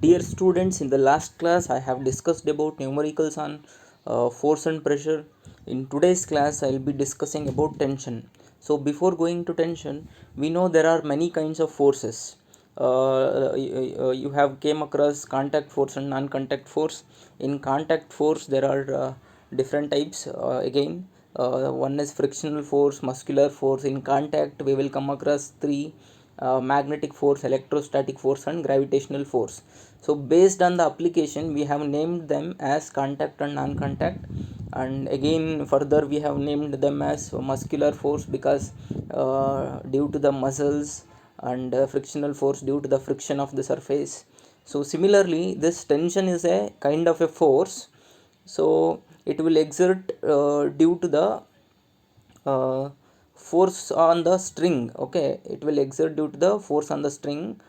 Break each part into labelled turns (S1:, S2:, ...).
S1: Dear students, in the last class I have discussed about numericals on force and pressure. In today's class I will be discussing about tension. So before going to tension, we know there are many kinds of forces. You have came across contact force and non-contact force. In contact force there are different types. One is frictional force, muscular force. In contact we will come across three: magnetic force, electrostatic force, and gravitational force. So based on the application we have named them as contact and non-contact, and again further we have named them as muscular force because due to the muscles, and frictional force due to the friction of the surface. So similarly this tension is a kind of a force. So it will exert due to the force on the string. Okay, it will exert due to the force on the string,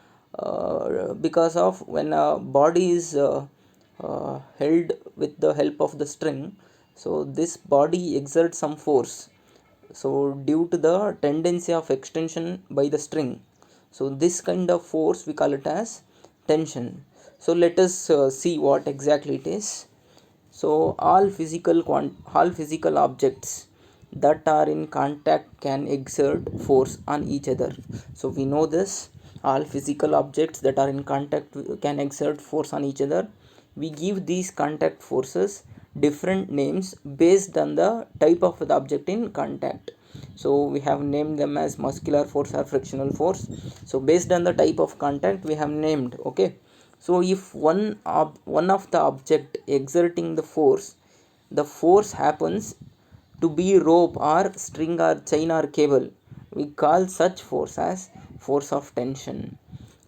S1: because of when a body is held with the help of the string, so this body exerts some force, so due to the tendency of extension by the string. So this kind of force we call it as tension. So let us see what exactly it is. So all physical objects that are in contact can exert force on each other. So we know this: all physical objects that are in contact can exert force on each other. We give these contact forces different names based on the type of the object in contact. So we have named them as muscular force or frictional force. So based on the type of contact we have named. Okay, so if one of the object exerting the force happens to be rope or string or chain or cable, we call such force as force of tension.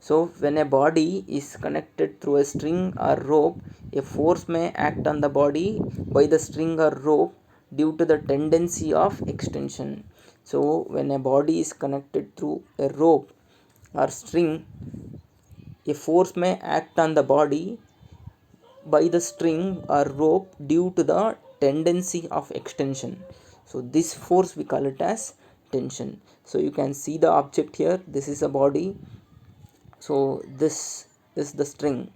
S1: So when a body is connected through a string or rope, a force may act on the body by the string or rope due to the tendency of extension. So when a body is connected through a rope or string, a force may act on the body by the string or rope due to the tendency of extension. So this force we call it as tension. So you can see the object here. This is a body. So this is the string.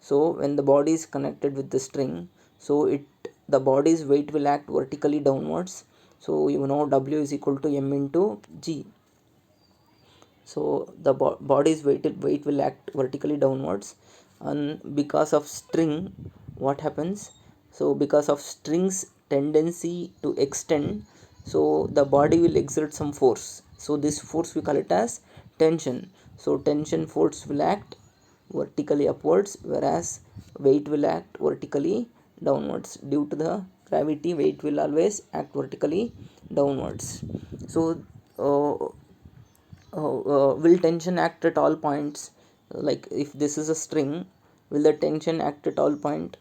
S1: So when the body is connected with the string, so the body's weight will act vertically downwards. So you know W is equal to M into G. So the body's weight will act vertically downwards, and because of string, what happens? So because of string's tendency to extend, so the body will exert some force. So this force we call it as tension. So tension force will act vertically upwards, whereas weight will act vertically downwards. Due to the gravity, weight will always act vertically downwards. So will tension act at all points? Like if this is a string, will the tension act at all point?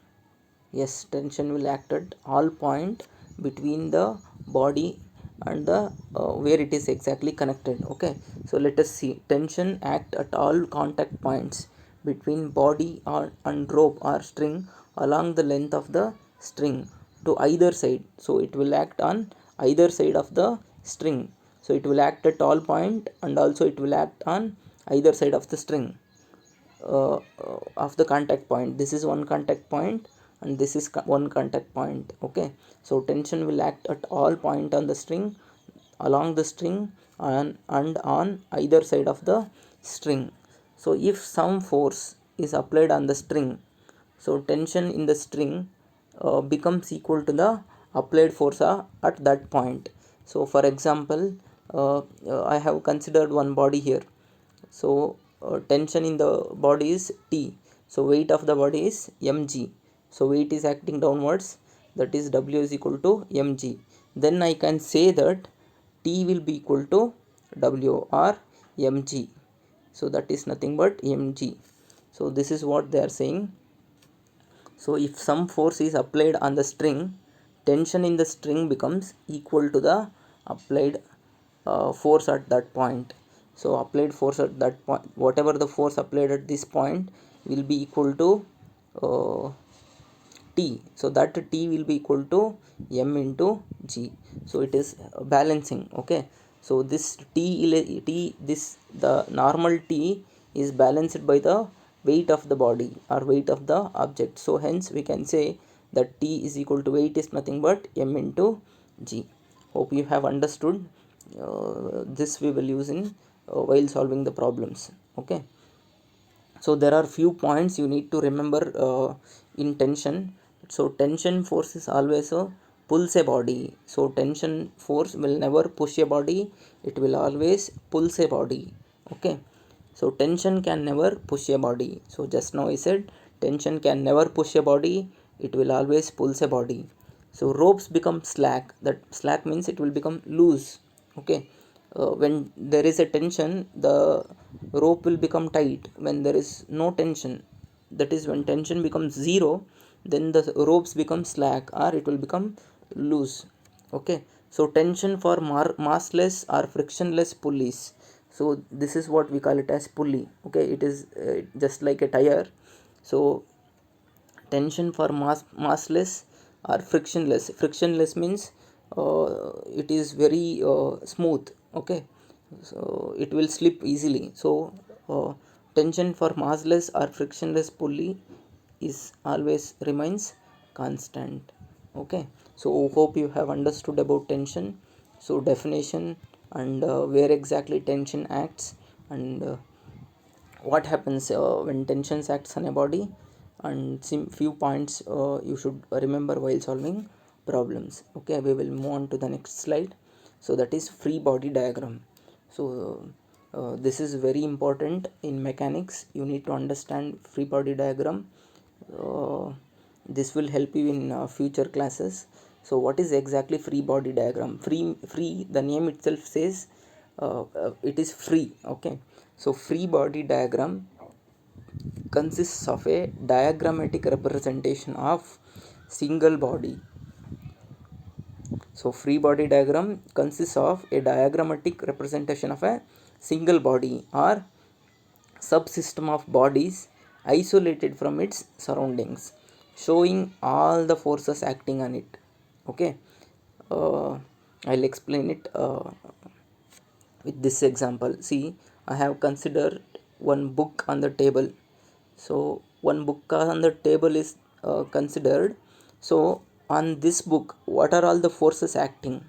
S1: Yes, tension will act at all point between the body and the where it is exactly connected. Okay, so let us see. Tension act at all contact points between body or and rope or string along the length of the string to either side. So it will act on either side of the string. So it will act at all point, and also it will act on either side of the string, of the contact point. This is one contact point, and this is one contact point. Okay, so tension will act at all point on the string, along the string, and on either side of the string. So if some force is applied on the string, so tension in the string becomes equal to the applied force at that point. So for example, I have considered one body here. So tension in the body is T. So weight of the body is mg. So weight is acting downwards, that is W is equal to mg. Then I can say that T will be equal to W or mg. So that is nothing but mg. So this is what they are saying. So if some force is applied on the string, tension in the string becomes equal to the applied force at that point. So applied force at that point, whatever the force applied at this point, will be equal to uh, T. So that T will be equal to M into G. So it is balancing. Okay, so this T, this the normal T is balanced by the weight of the body or weight of the object. So hence we can say that T is equal to weight is nothing but m into g. Hope you have understood. This we will use in while solving the problems. Okay, so there are few points you need to remember in tension. So tension force is always a pulls a body. So tension force will never push a body, it will always pulls a body. Okay, so tension can never push a body. So just now I said tension can never push a body, it will always pulls a body. So ropes become slack, that slack means it will become loose. Okay, when there is a tension, the rope will become tight. When there is no tension, that is when tension becomes zero, then the ropes become slack or it will become loose. Okay, so tension for massless or frictionless pulleys. So this is what we call it as pulley. Okay, it is just like a tire. So tension for massless or frictionless means it is very smooth. Okay, so it will slip easily. So tension for massless or frictionless pulley is always remains constant. Okay, so hope you have understood about tension. So definition and where exactly tension acts, and what happens when tensions acts on a body, and some few points you should remember while solving problems. Okay, we will move on to the next slide. So that is free body diagram. So this is very important in mechanics. You need to understand free body diagram. uh, this will help you in future classes. So what is exactly free body diagram? Free, the name itself says it is free. Okay, so free body diagram consists of a diagrammatic representation of single body. So free body diagram consists of a diagrammatic representation of a single body or subsystem of bodies isolated from its surroundings, showing all the forces acting on it. Okay, uh, I'll explain it with this example. See, I have considered one book on the table. So one book on the table is considered. So on this book, what are all the forces acting?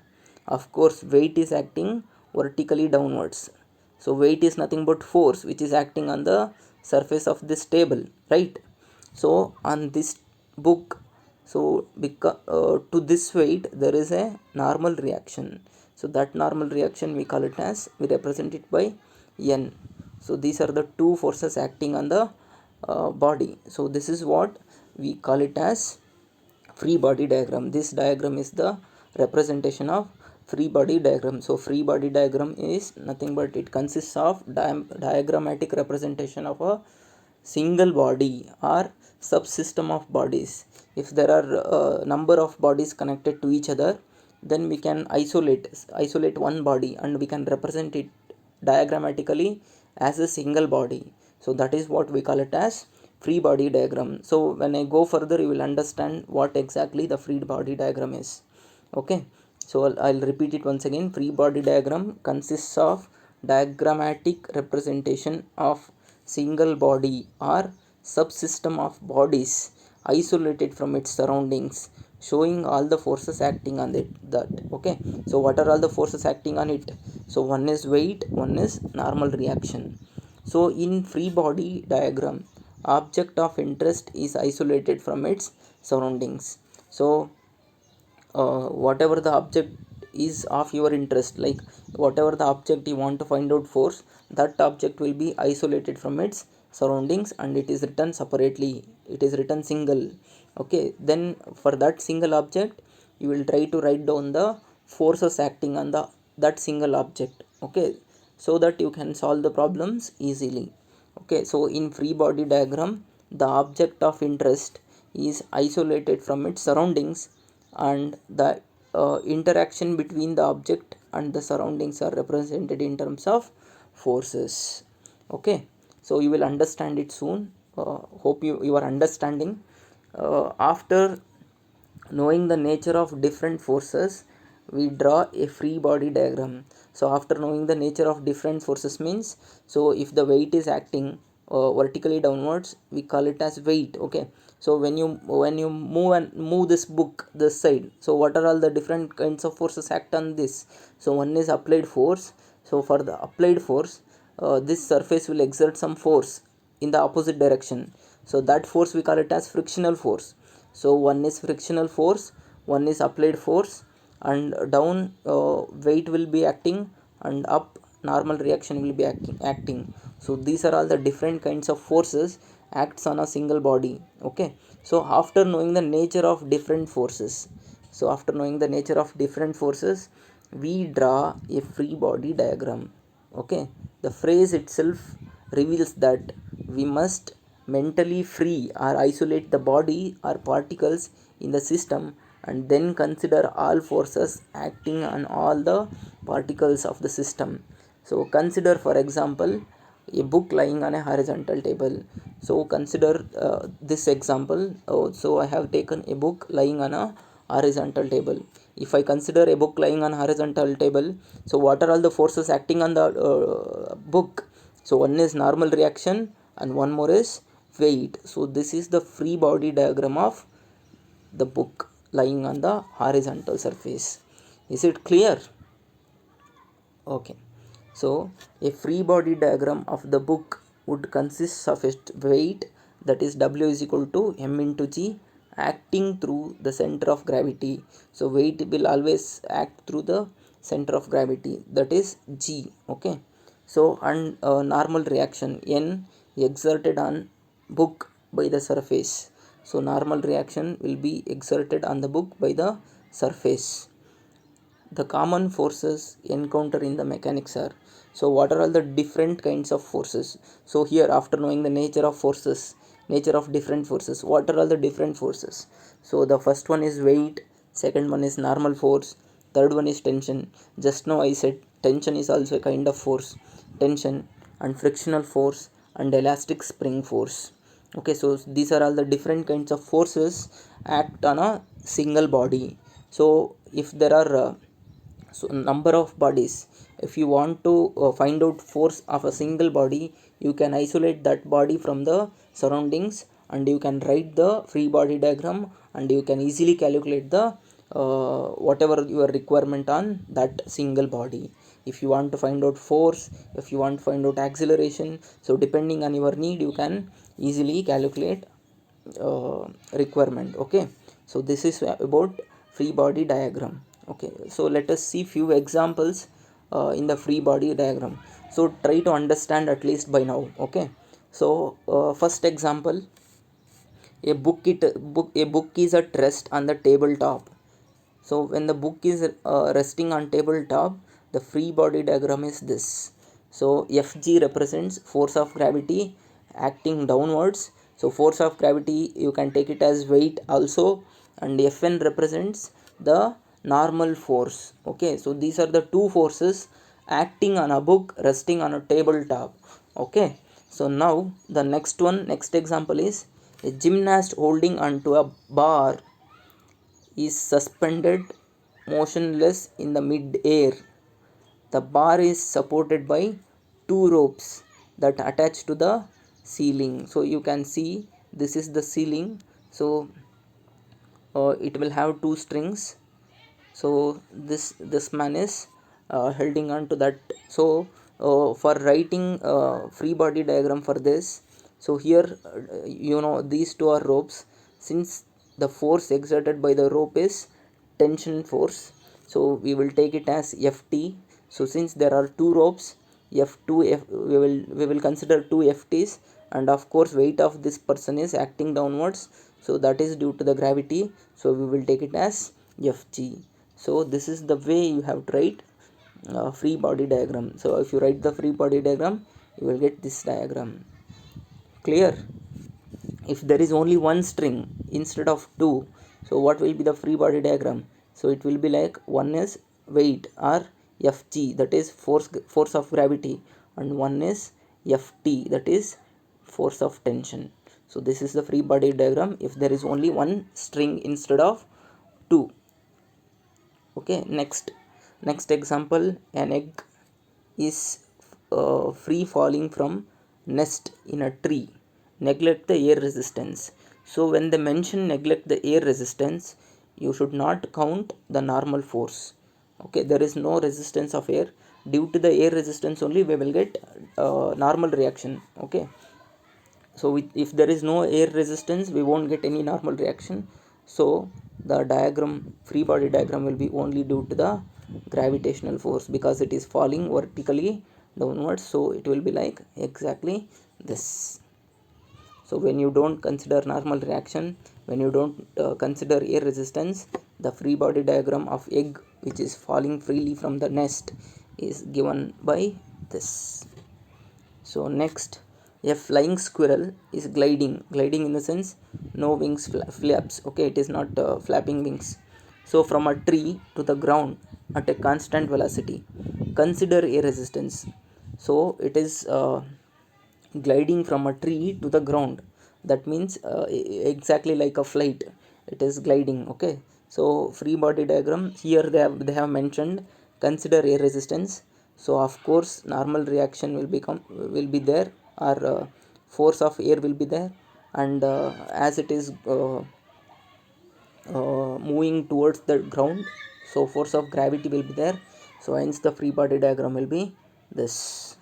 S1: Of course, weight is acting vertically downwards. So weight is nothing but force which is acting on the surface of this table, right? So on this book, so because to this weight there is a normal reaction. So that normal reaction we call it as, we represent it by n. So these are the two forces acting on the body. So this is what we call it as free body diagram. This diagram is the representation of free body diagram. So free body diagram is nothing but it consists of diagrammatic representation of a single body or subsystem of bodies. If there are a number of bodies connected to each other, then we can isolate one body and we can represent it diagrammatically as a single body. So that is what we call it as free body diagram. So when I go further, you will understand what exactly the free body diagram is. Okay, so I'll repeat it once again. Free body diagram consists of diagrammatic representation of single body or subsystem of bodies isolated from its surroundings, showing all the forces acting on it. That okay, so what are all the forces acting on it? So one is weight, one is normal reaction. So in free body diagram, object of interest is isolated from its surroundings. So whatever the object is of your interest, like whatever the object you want to find out force, that object will be isolated from its surroundings and it is written separately, it is written single. Okay, then for that single object you will try to write down the forces acting on the that single object. Okay, so that you can solve the problems easily. Okay, so in free body diagram, the object of interest is isolated from its surroundings, and the interaction between the object and the surroundings are represented in terms of forces. Okay, so you will understand it soon. Hope you are understanding. After knowing the nature of different forces, we draw a free body diagram. So after knowing the nature of different forces means, so if the weight is acting, vertically downwards, we call it as weight. Okay, so when you move this book this side, so what are all the different kinds of forces act on this? So one is applied force. So for the applied force, this surface will exert some force in the opposite direction, so that force we call it as frictional force. So one is frictional force, one is applied force, and down weight will be acting, and up normal reaction will be acting. So these are all the different kinds of forces acts on a single body. Okay, so after knowing the nature of different forces, we draw a free body diagram. Okay, the phrase itself reveals that we must mentally free or isolate the body or particles in the system, and then consider all forces acting on all the particles of the system. So consider, for example, a book lying on a horizontal table. So consider this example. So I have taken a book lying on a horizontal table. If I consider a book lying on horizontal table, so what are all the forces acting on the book? So one is normal reaction and one more is weight. So this is the free body diagram of the book lying on the horizontal surface. Is it clear? Okay, so a free body diagram of the book would consist of a weight, that is W is equal to m into g, acting through the center of gravity. So weight will always act through the center of gravity, that is g. Okay, so and normal reaction n exerted on book by the surface. So normal reaction will be exerted on the book by the surface. The common forces encountered in the mechanics are, so what are all the different kinds of forces? So here, after knowing the nature of different forces, what are all the different forces? So the first one is weight, second one is normal force, third one is tension. Just now I said tension is also a kind of force. Tension and frictional force and elastic spring force. Okay, so these are all the different kinds of forces act on a single body. So if there are number of bodies, if you want to find out force of a single body, you can isolate that body from the surroundings, and you can write the free body diagram, and you can easily calculate the whatever your requirement on that single body. If you want to find out force, if you want to find out acceleration, so depending on your need, you can easily calculate uh, requirement. Okay, so this is about free body diagram. Okay, so let us see few examples in the free body diagram, so try to understand at least by now. Okay, so first example, a book is at rest on the tabletop. So when the book is resting on tabletop, the free body diagram is this. So Fg represents force of gravity acting downwards. So force of gravity, you can take it as weight also, and Fn represents the normal force. Okay, so these are the two forces acting on a book resting on a tabletop. Okay, so now the next example is a gymnast holding onto a bar is suspended motionless in the mid-air. The bar is supported by two ropes that attach to the ceiling. So you can see this is the ceiling. So it will have two strings. So this man is holding on to that. So for writing free body diagram for this, so here these two are ropes. Since the force exerted by the rope is tension force, so we will take it as ft. So since there are two ropes, f2 we will consider two ft's, and of course weight of this person is acting downwards, so that is due to the gravity, so we will take it as fg. So this is the way you have to write free body diagram. So if you write the free body diagram, you will get this diagram. Clear? If there is only one string instead of two, so what will be the free body diagram? So it will be like one is weight or fg, that is force of gravity, and one is ft, that is force of tension. So this is the free body diagram if there is only one string instead of two. Okay, next example, an egg is free falling from nest in a tree, neglect the air resistance. So when they mention neglect the air resistance, you should not count the normal force. Okay, there is no resistance of air. Due to the air resistance only we will get normal reaction. Okay, so if there is no air resistance we won't get any normal reaction. So the diagram, free body diagram, will be only due to the gravitational force because it is falling vertically downwards. So it will be like exactly this. So when you don't consider normal reaction, when you don't consider air resistance, the free body diagram of egg which is falling freely from the nest is given by this. So next, a flying squirrel is gliding in the sense no wings flaps. Okay, it is not flapping wings. So from a tree to the ground at a constant velocity. Consider air resistance. So it is gliding from a tree to the ground. That means exactly like a flight. It is gliding. Okay. So free body diagram here they have mentioned consider air resistance. So of course normal reaction will be there, or force of air will be there, and as it is moving towards the ground, so force of gravity will be there. So hence the free body diagram will be this.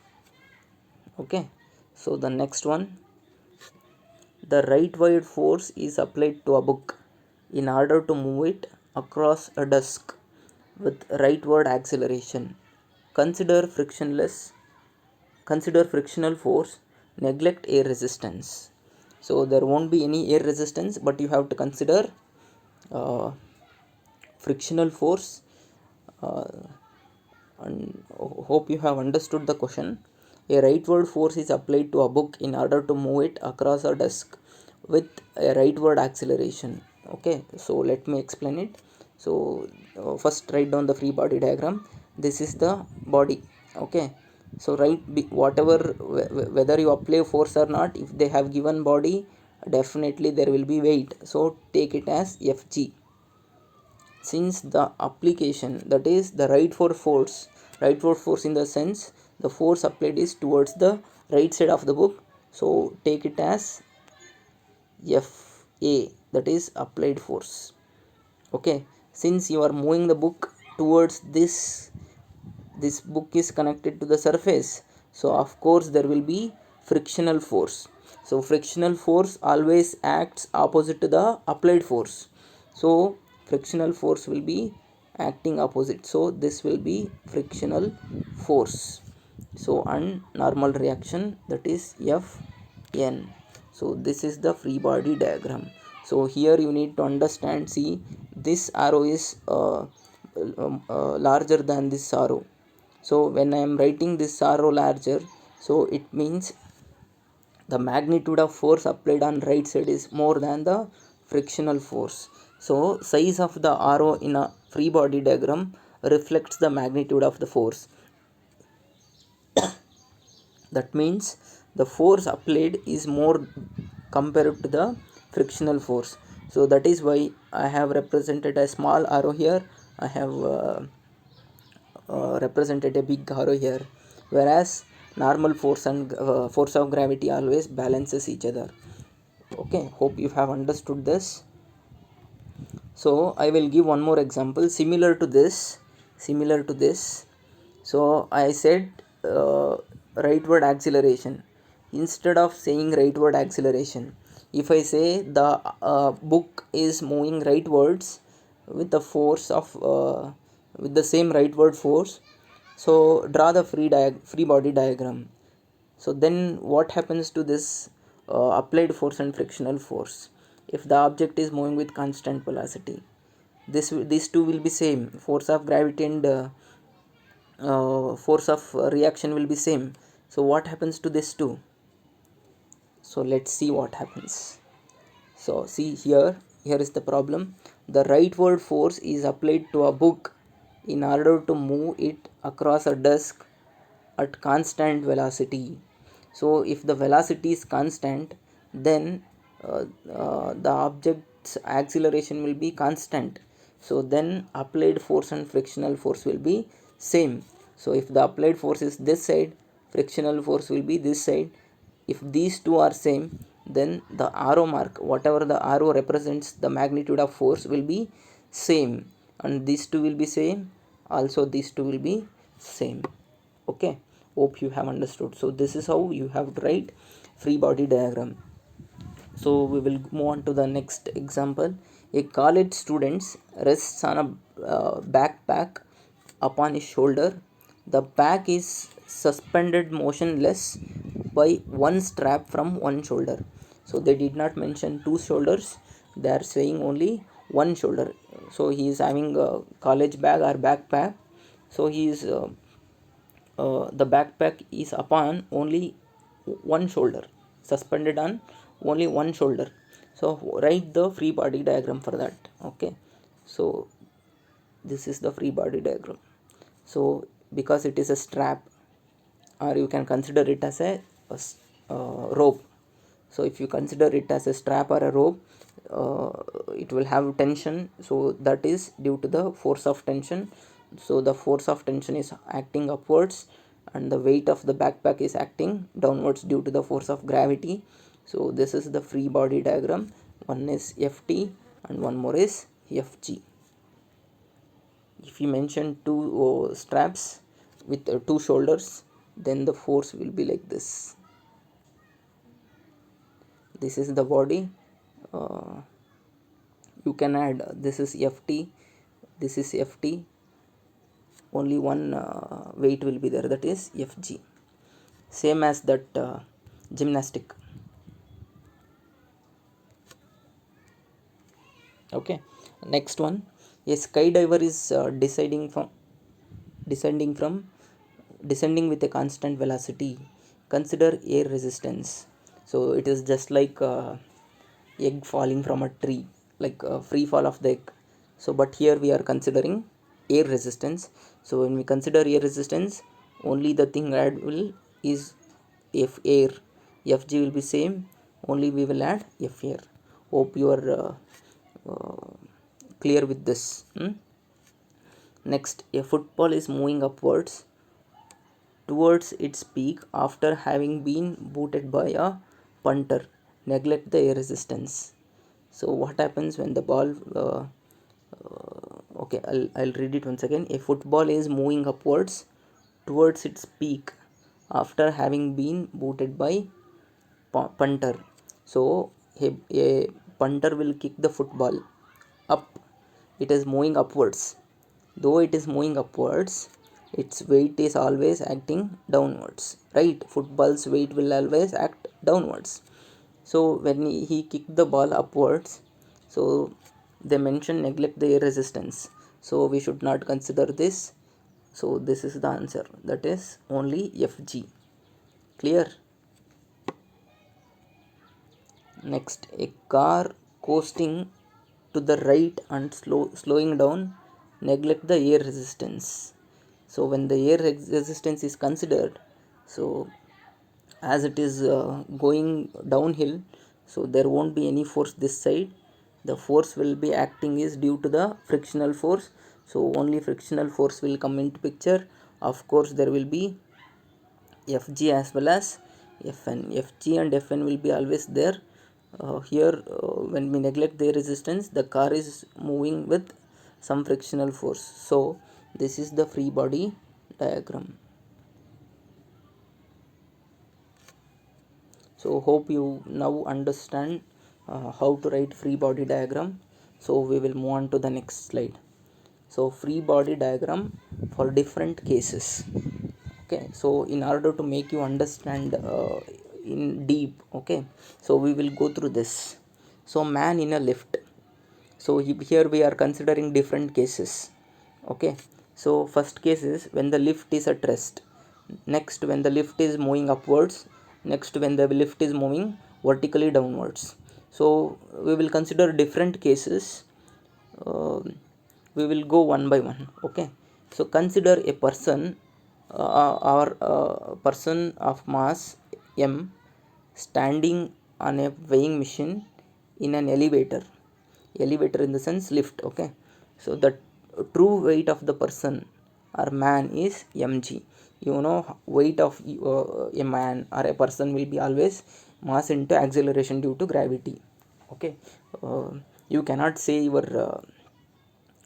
S1: Okay, so the next one, the rightward force is applied to a book in order to move it across a desk with rightward acceleration. Consider frictionless Consider frictional force, neglect air resistance. So there won't be any air resistance, but you have to consider uh, frictional force. Uh, and hope you have understood the question. A rightward force is applied to a book in order to move it across a desk with a rightward acceleration. Okay, so let me explain it. So first write down the free body diagram. This is the body. Okay, so whatever, whether you apply force or not, if they have given body, definitely there will be weight. So take it as Fg. Since the application, that is the rightward force in the sense the force applied is towards the right side of the book, so take it as Fa, that is applied force. Okay, since you are moving the book towards this book is connected to the surface, so of course there will be frictional force. So frictional force always acts opposite to the applied force. So frictional force will be acting opposite, so this will be frictional force. So and normal reaction, that is Fn. So this is the free body diagram. So here you need to understand, see, this arrow is larger than this arrow. So when I am writing this arrow larger, so it means the magnitude of force applied on right side is more than the frictional force. So size of the arrow in a free body diagram reflects the magnitude of the force. That means the force applied is more compared to the frictional force. So that is why I have represented a small arrow here. I have represented a big arrow here, whereas normal force and force of gravity always balances each other. Okay, hope you have understood this. So I will give one more example similar to this. So I said rightward acceleration. Instead of saying rightward acceleration, if I say the book is moving rightwards with the force of with the same rightward force, so draw the free body diagram. So then what happens to this applied force and frictional force? If the object is moving with constant velocity, these two will be same. Force of gravity and force of reaction will be same. So what happens to this two? So let's see what happens. So see here is the problem. The rightward force is applied to a book in order to move it across a desk at constant velocity. So if the velocity is constant, then the object's acceleration will be constant. So then applied force and frictional force will be same. So if the applied force is this side, frictional force will be this side. If these two are same, then the arrow mark, whatever the arrow represents the magnitude of force, will be same, and these two will be same, also these two will be same. Okay, hope you have understood. So this is how you have to write free body diagram. So we will move on to the next example. A college student rests on a backpack upon his shoulder. The pack is suspended motionless by one strap from one shoulder. So they did not mention two shoulders, they are saying only one shoulder. So he is having a college bag or backpack. So he is the backpack is upon only one shoulder, suspended on only one shoulder. So write the free body diagram for that. Okay, so this is the free body diagram. So because it is a strap, or you can consider it as rope. So if you consider it as a strap or a rope, it will have tension, so that is due to the force of tension. So the force of tension is acting upwards, and the weight of the backpack is acting downwards due to the force of gravity. So this is the free body diagram. One is Ft and one more is Fg. If you mention two straps with two shoulders, then the force will be like this. This is the body. You can add, this is Ft, this is Ft, only one weight will be there, that is Fg, same as that gymnastic. Okay, next one. A skydiver is descending from descending with a constant velocity. Consider air resistance. So it is just like egg falling from a tree, like free fall of the egg. So but here we are considering air resistance. So when we consider air resistance, only the thing add will is F air. Fg will be same, only we will add F air. Hope you are clear with this. Next, a football is moving upwards towards its peak after having been booted by a punter. Neglect the air resistance. So what happens when the ball okay, I'll read it once again. A football is moving upwards towards its peak after having been booted by punter. So a punter will kick the football up. It is moving upwards. Though it is moving upwards, its weight is always acting downwards, right? Football's weight will always act downwards. So when he kicked the ball upwards, so they mention neglect the air resistance. So we should not consider this. So this is the answer, that is only Fg. Clear? Next, a car coasting to the right and slowing down, neglect the air resistance. So when the air resistance is considered, so as it is going downhill, so there won't be any force this side. The force will be acting is due to the frictional force. So only frictional force will come into picture. Of course there will be Fg as well as Fn. Fg and Fn will be always there. Here when we neglect the resistance, the car is moving with some frictional force. So this is the free body diagram. So hope you now understand how to write free body diagram. So we will move on to the next slide. So free body diagram for different cases. Okay, so in order to make you understand in deep, okay, so we will go through this. So man in a lift. So here we are considering different cases. Okay, so first case is when the lift is at rest. Next, when the lift is moving upwards. Next, when the lift is moving vertically downwards. So we will consider different cases. We will go one by one. Okay, so consider a person or a person of mass m standing on a weighing machine in an elevator in the sense lift. Okay, so the true weight of the person or man is mg. weight of a man or a person will be always mass into acceleration due to gravity. Okay, uh, you cannot say your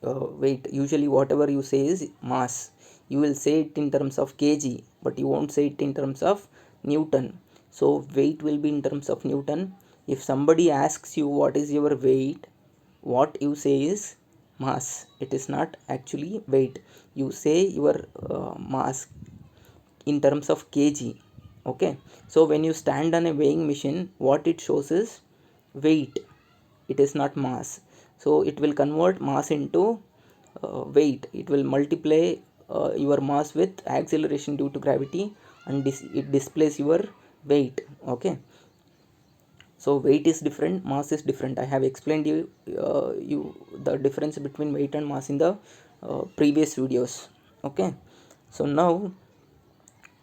S1: weight. Usually whatever you say is mass, you will say it in terms of kg, but you won't say it in terms of newton. So weight will be in terms of newton. If somebody asks you what is your weight, what you say is mass. It is not actually weight. You say your mass in terms of kg. Okay, so when you stand on a weighing machine, what it shows is weight. It is not mass. So it will convert mass into weight. It will multiply your mass with acceleration due to gravity, and it displays your weight. Okay, so weight is different, mass is different. I have explained you the difference between weight and mass in the previous videos. Okay, so now,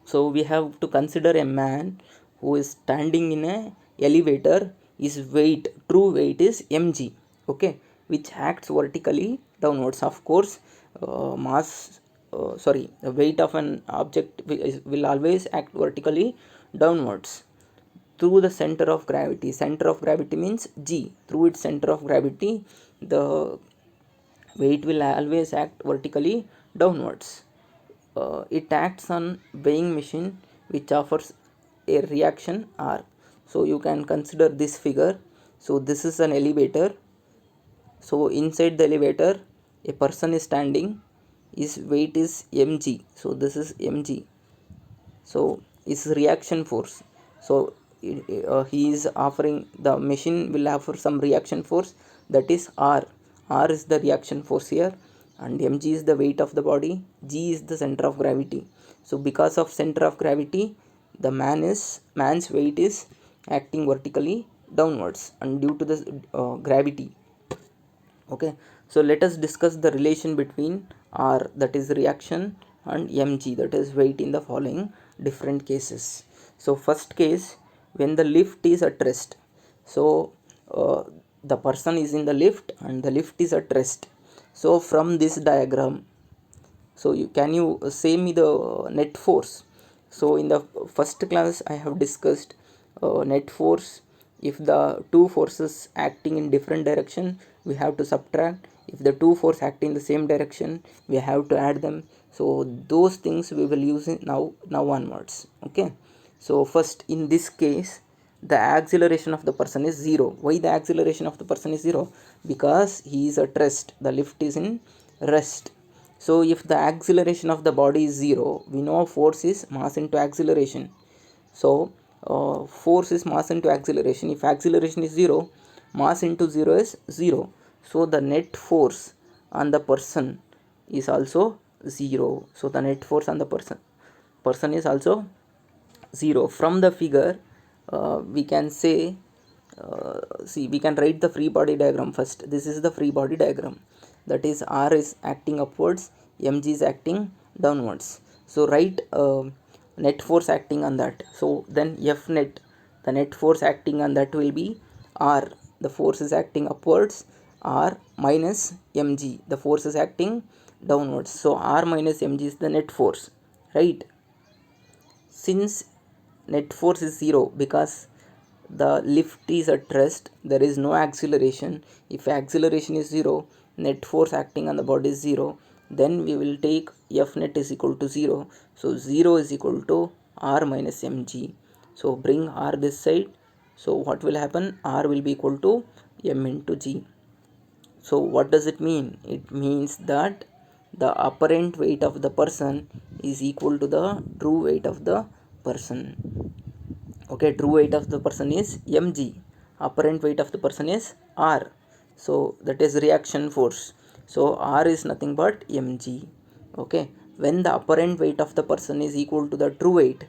S1: so we have to consider a man who is standing in a elevator. His weight, true weight is mg. Okay, which acts vertically downwards. Of course, the weight of an object will always act vertically downwards through the center of gravity. Center of gravity means g. Through its center of gravity, the weight will always act vertically downwards. It acts on weighing machine, which offers a reaction r. So you can consider this figure. So this is an elevator. So inside the elevator, a person is standing. His weight is mg. So this is mg. So is reaction force. So he is offering, the machine will offer some reaction force, that is r. R is the reaction force here, and mg is the weight of the body. G is the center of gravity. So because of center of gravity, the man's weight is acting vertically downwards, and due to the gravity. Okay, so let us discuss the relation between r, that is reaction, and mg, that is weight, in the following different cases. So first case, when the lift is at rest. So the person is in the lift and the lift is at rest. So from this diagram, so can you say me the net force? So in the first class I have discussed net force. If the two forces acting in different direction, we have to subtract. If the two forces act in the same direction, we have to add them. So those things we will use it now onwards. Okay, so first, in this case, the acceleration of the person is 0. Why the acceleration of the person is 0? Because he is at rest, the lift is in rest. So if the acceleration of the body is 0, we know force is mass into acceleration. So force is mass into acceleration. If acceleration is 0, mass into 0 is 0. So the net force on the person is also 0. So the net force on the person is also 0. From the figure, we can say, see, we can write the free body diagram first. This is the free body diagram. That is, r is acting upwards, mg is acting downwards. So write net force acting on that. So then f net, the net force acting on that will be r, the force is acting upwards, r minus mg, the force is acting downwards. So r minus mg is the net force, right? Since net force is 0, because the lift is at rest, there is no acceleration. If acceleration is 0, net force acting on the body is 0, then we will take f net is equal to 0. So 0 is equal to r minus mg. So bring r this side. So what will happen? R will be equal to m into g. So what does it mean? It means that the apparent weight of the person is equal to the true weight of the person. Okay, true weight of the person is mg, apparent weight of the person is r. So that is reaction force. So r is nothing but mg. Okay, when the apparent weight of the person is equal to the true weight,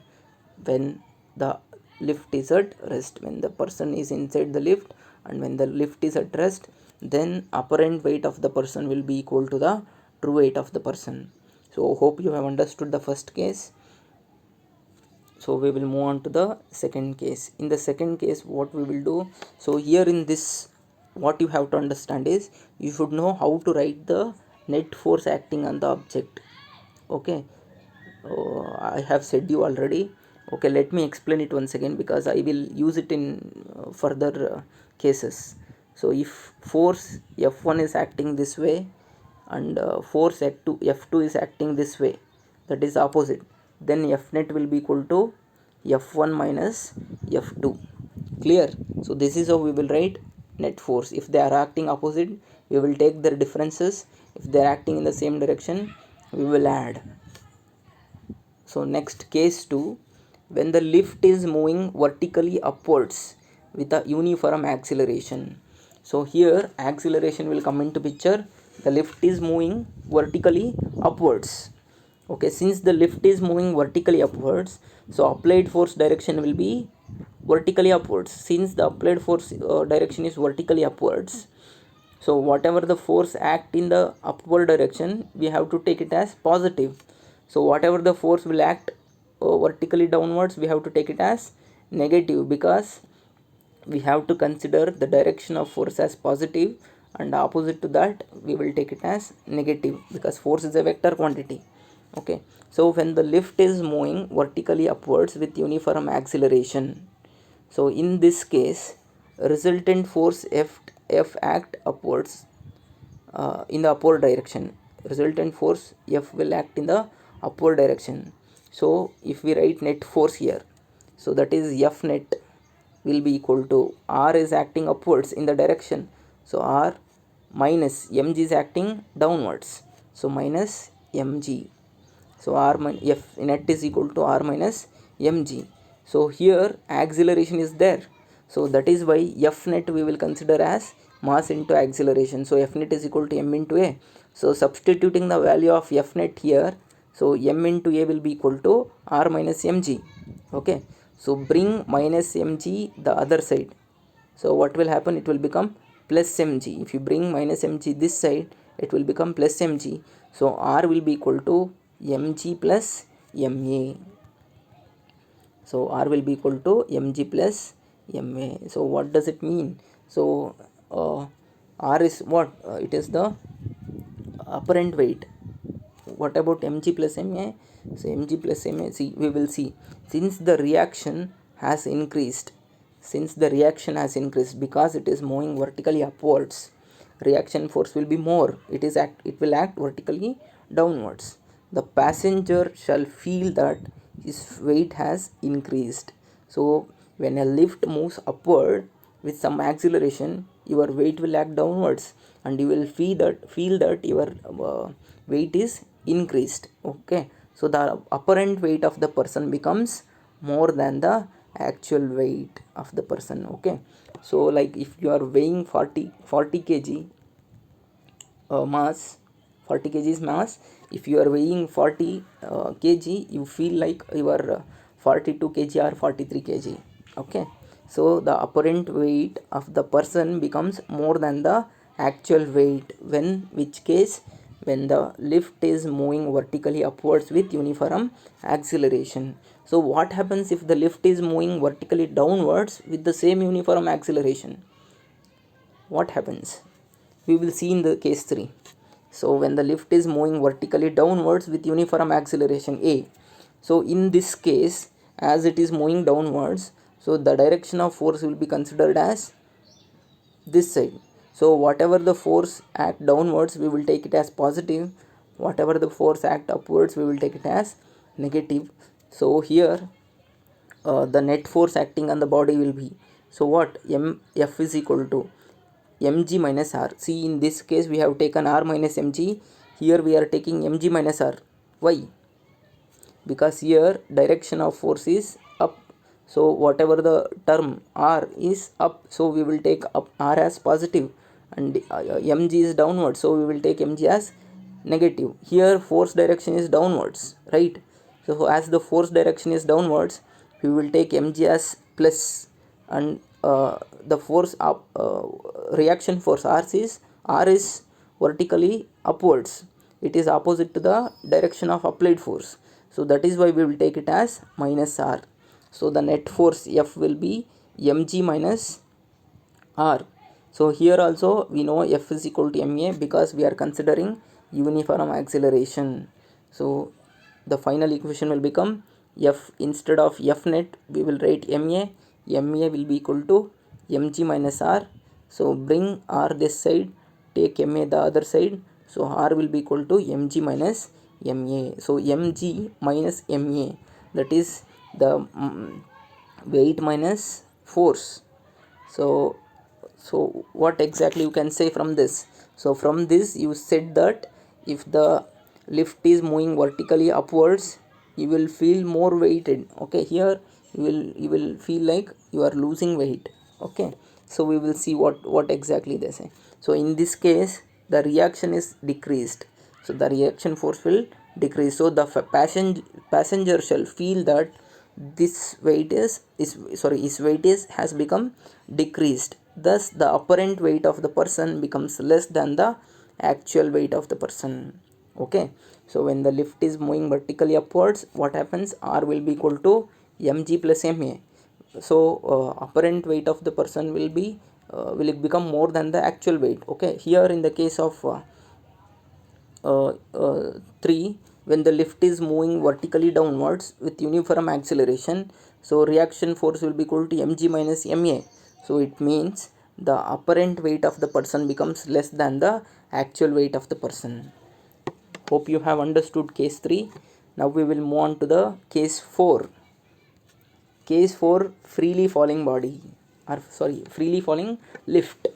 S1: when the lift is at rest, when the person is inside the lift and when the lift is at rest, then apparent weight of the person will be equal to the true weight of the person. So hope you have understood the first case. So we will move on to the second case. In the second case, what we will do, so here in this, what you have to understand is, you should know how to write the net force acting on the object. Okay, I have said you already. Okay, let me explain it once again because I will use it in further cases. So if force F1 is acting this way and force F2 is acting this way, that is opposite, then F net will be equal to F1 minus F2. Clear? So this is how we will write net force. If they are acting opposite, we will take their differences. If they are acting in the same direction, we will add. So next, case 2, when the lift is moving vertically upwards with a uniform acceleration. So here acceleration will come into picture. The lift is moving vertically upwards. Okay, since the lift is moving vertically upwards, so applied force direction will be vertically upwards. Since the applied force direction is vertically upwards, so whatever the force act in the upward direction, we have to take it as positive. So whatever the force will act vertically downwards, we have to take it as negative, because we have to consider the direction of force as positive, and opposite to that we will take it as negative, because force is a vector quantity. Okay, so when the lift is moving vertically upwards with uniform acceleration, so in this case resultant force F act upwards in the upward direction. Resultant force F will act in the upward direction. So if we write net force here, so that is F net will be equal to R is acting upwards in the direction, so R minus mg is acting downwards, so minus mg. So R F net is equal to R minus mg. So here acceleration is there, so that is why F net we will consider as mass into acceleration. So F net is equal to m into a. So substituting the value of F net here, so m into a will be equal to R minus mg. Okay, so bring minus mg the other side. So what will happen? It will become plus mg. If you bring minus mg this side, it will become plus mg. So R will be equal to mg plus ma. So R will be equal to mg plus ma. So what does it mean? So R is what? It is the apparent weight. What about mg plus ma? So mg plus ma, see, we will see, since the reaction has increased, because it is moving vertically upwards, reaction force will be more. It will act vertically downwards. The passenger shall feel that his weight has increased. So when a lift moves upward with some acceleration, your weight will act downwards, and you will feel that your weight is increased. Okay, so the apparent weight of the person becomes more than the actual weight of the person. Okay, so like if you are weighing 40 kg mass, 40 kgs mass, if you are weighing 40 kg, you feel like you are 42 kg or 43 kg. Okay, so the apparent weight of the person becomes more than the actual weight, when which case, when the lift is moving vertically upwards with uniform acceleration. So what happens if the lift is moving vertically downwards with the same uniform acceleration? What happens? We will see in the case 3. So when the lift is moving vertically downwards with uniform acceleration a, so in this case, as it is moving downwards, so the direction of force will be considered as this side. So whatever the force act downwards, we will take it as positive. Whatever the force act upwards, we will take it as negative. So here the net force acting on the body will be, so what, F is equal to mg minus r. See, in this case we have taken r minus mg, here we are taking mg minus r. Why? Because here direction of force is up, so whatever the term r is up, so we will take up r as positive, and mg is downward, so we will take mg as negative. Here force direction is downwards, right? So as the force direction is downwards, we will take mg as plus, and the force up, reaction force r is vertically upwards, it is opposite to the direction of applied force, so that is why we will take it as minus r. So the net force F will be mg minus r. So here also we know F is equal to ma, because we are considering uniform acceleration. So the final equation will become F, instead of F net we will write MA. MA will be equal to mg minus r. So bring r this side, take MA the other side, so r will be equal to mg minus MA. So mg minus MA, that is the weight minus force. So what exactly you can say from this? So from this you said that if the lift is moving vertically upwards, you will feel more weighted. Okay, here you will feel like you are losing weight. Okay, so we will see what exactly they say. So in this case the reaction is decreased, so the reaction force will decrease. So the passenger shall feel that this weight is sorry his weight is has become decreased, thus the apparent weight of the person becomes less than the actual weight of the person. Okay, so when the lift is moving vertically upwards, what happens? R will be equal to mg plus ma. So apparent weight of the person will it become more than the actual weight. Okay, here in the case of 3, when the lift is moving vertically downwards with uniform acceleration, so reaction force will be equal to mg minus ma. So it means the apparent weight of the person becomes less than the actual weight of the person. Hope you have understood case 3. Now we will move on to the case 4. Case 4, freely falling body, or sorry, freely falling lift.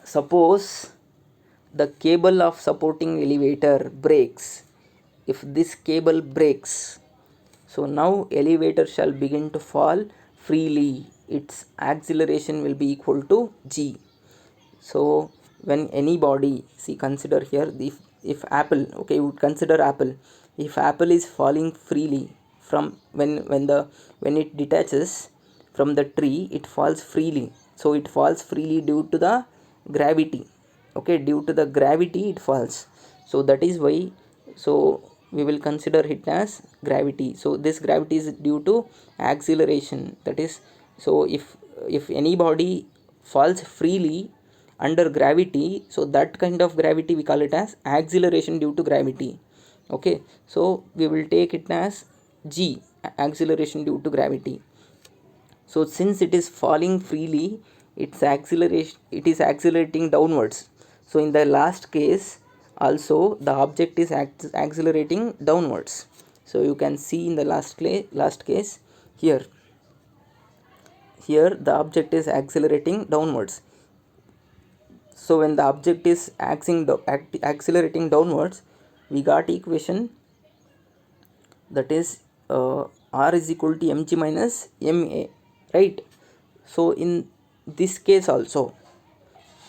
S1: Suppose the cable of supporting elevator breaks. If this cable breaks, so now elevator shall begin to fall freely. Its acceleration will be equal to g. So when any body, see, consider here, if apple, okay, you would consider apple. If apple is falling freely from when it detaches from the tree, it falls freely. So it falls freely due to the gravity. Okay, due to the gravity it falls. So that is why, so we will consider it as gravity. So this gravity is due to acceleration. That is, so if any body falls freely under gravity, so that kind of gravity we call it as acceleration due to gravity. Okay, so we will take it as g, acceleration due to gravity. So since it is falling freely, it is accelerating downwards. So in the last case also the object is accelerating downwards. So you can see in the last case here the object is accelerating downwards. So when the object is accelerating downwards, we got equation, that is r is equal to mg minus ma, right? So in this case also,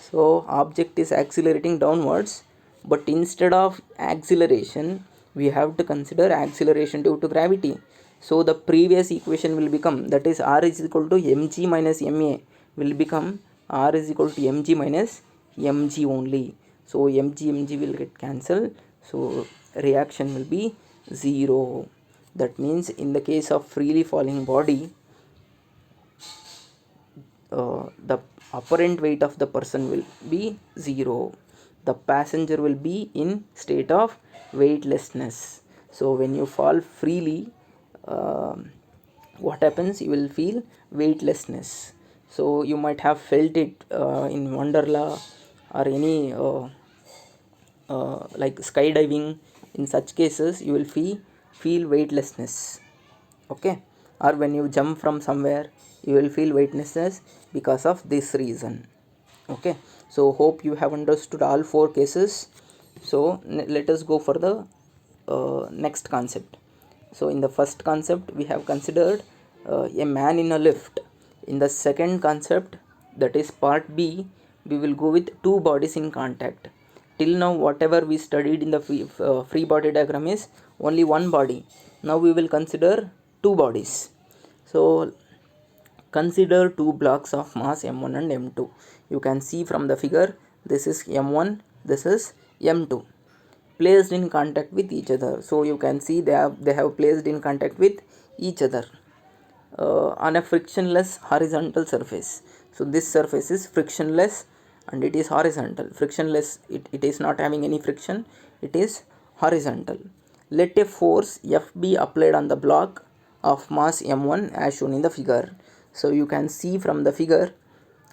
S1: so object is accelerating downwards, but instead of acceleration we have to consider acceleration due to gravity. So the previous equation will become, that is r is equal to mg minus ma, will become r is equal to mg minus mg only. So mg will get cancelled, so reaction will be 0. That means in the case of freely falling body, the apparent weight of the person will be 0. The passenger will be in state of weightlessness. So when you fall freely, what happens? You will feel weightlessness. So you might have felt it in Wonderla or any like skydiving. In such cases you will feel weightlessness. Okay, or when you jump from somewhere you will feel weightlessness because of this reason. Okay, so hope you have understood all 4 cases. So let us go for the next concept. So in the first concept we have considered a man in a lift. In the second concept, that is part B, we will go with 2 bodies in contact. Till now whatever we studied in the free body diagram is only one body. Now we will consider 2 bodies. So consider 2 blocks of mass m1 and m2. You can see from the figure, this is m1, this is m2, placed in contact with each other. So you can see they have placed in contact with each other on a frictionless horizontal surface. So this surface is frictionless and it is horizontal. Frictionless, it is not having any friction, it is horizontal. Let a force F be applied on the block of mass m1 as shown in the figure. So you can see from the figure,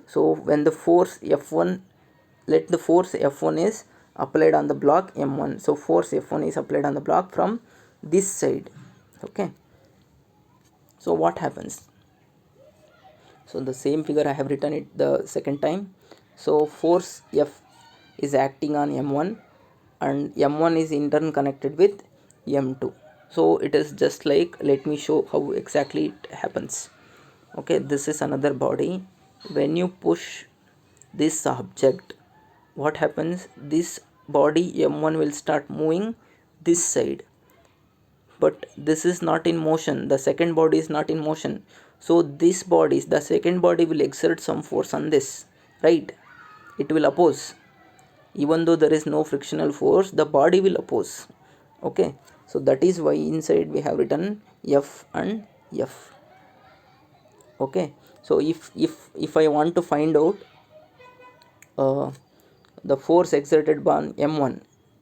S1: so when the force F1, let the force F1 is applied on the block m1. So force F1 is applied on the block from this side. Okay, so what happens? So the same figure I have written it the second time. So force F is acting on m1 and m1 is in turn connected with m2. So it is just like, let me show how exactly it happens. Okay, this is another body. When you push this object, what happens? This body m1 will start moving this side, but this is not in motion, the second body is not in motion. So this body, the second body will exert some force on this, right? It will oppose. Even though there is no frictional force, the body will oppose. Okay, so that is why inside we have written F and F. Okay, so if I want to find out uh, the force exerted by m1,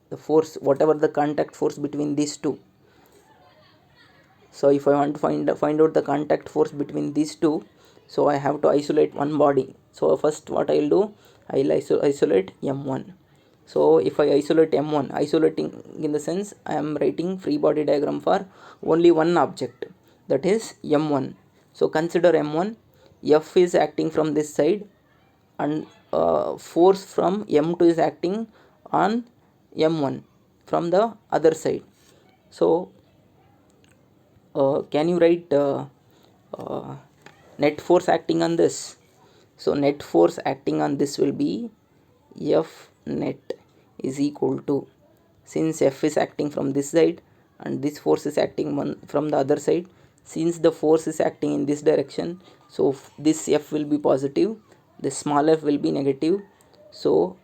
S1: the force, whatever the contact force between these two. So if I want to find out the contact force between these two, so I have to isolate one body. So first what I will do, I will isolate m1. So if I isolate m1, isolating in the sense I am writing free body diagram for only one object, that is m1. So consider m1, F is acting from this side and force from m2 is acting on m1 from the other side. So can you write uh, net force acting on this? So net force acting on this will be F net is equal to, since F is acting from this side and this force is acting from the other side, since the force is acting in this direction, so this F will be positive, this small f will be negative, so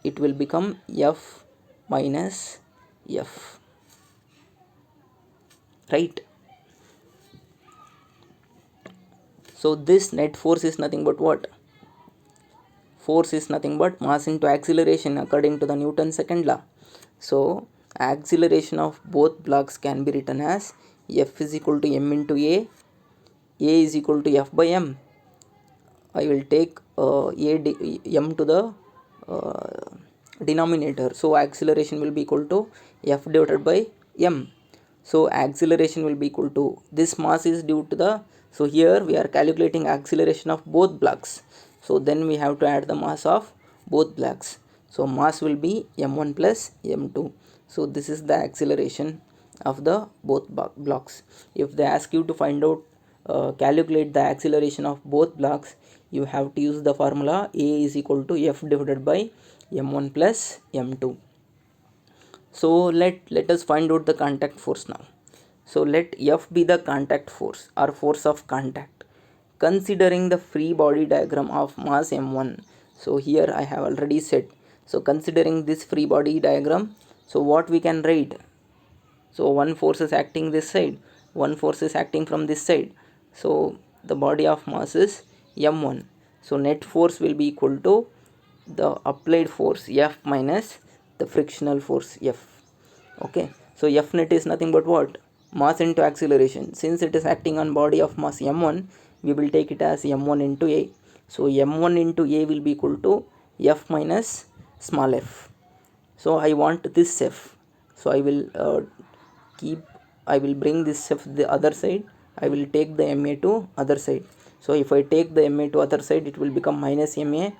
S1: it will become F minus F, right? So this net force is nothing but what? Force is nothing but mass into acceleration according to the Newton's second law. So acceleration of both blocks can be written as F is equal to m into A is equal to F by m. I will take m to the uh, denominator. So acceleration will be equal to F divided by m. So acceleration will be equal to, this mass is due to the, so here we are calculating acceleration of both blocks. So then we have to add the mass of both blocks. So mass will be m1 plus m2. So this is the acceleration of the both blocks. If they ask you to find out, calculate the acceleration of both blocks, you have to use the formula A is equal to F divided by m1 plus m2. So let us find out the contact force now. So let F be the contact force or force of contact considering the free body diagram of mass m1. So here I have already said, so considering this free body diagram, so what we can write? So one force is acting this side, one force is acting from this side, so the body of mass is m1. So net force will be equal to the applied force F minus the frictional force F. Okay, so F net is nothing but what? Mass into acceleration. Since it is acting on body of mass m1, we will take it as m1 into A. So m1 into A will be equal to F minus small f. So I want this f, so I will I will bring this f the other side, I will take the ma to other side. So if I take the ma to other side, it will become minus ma.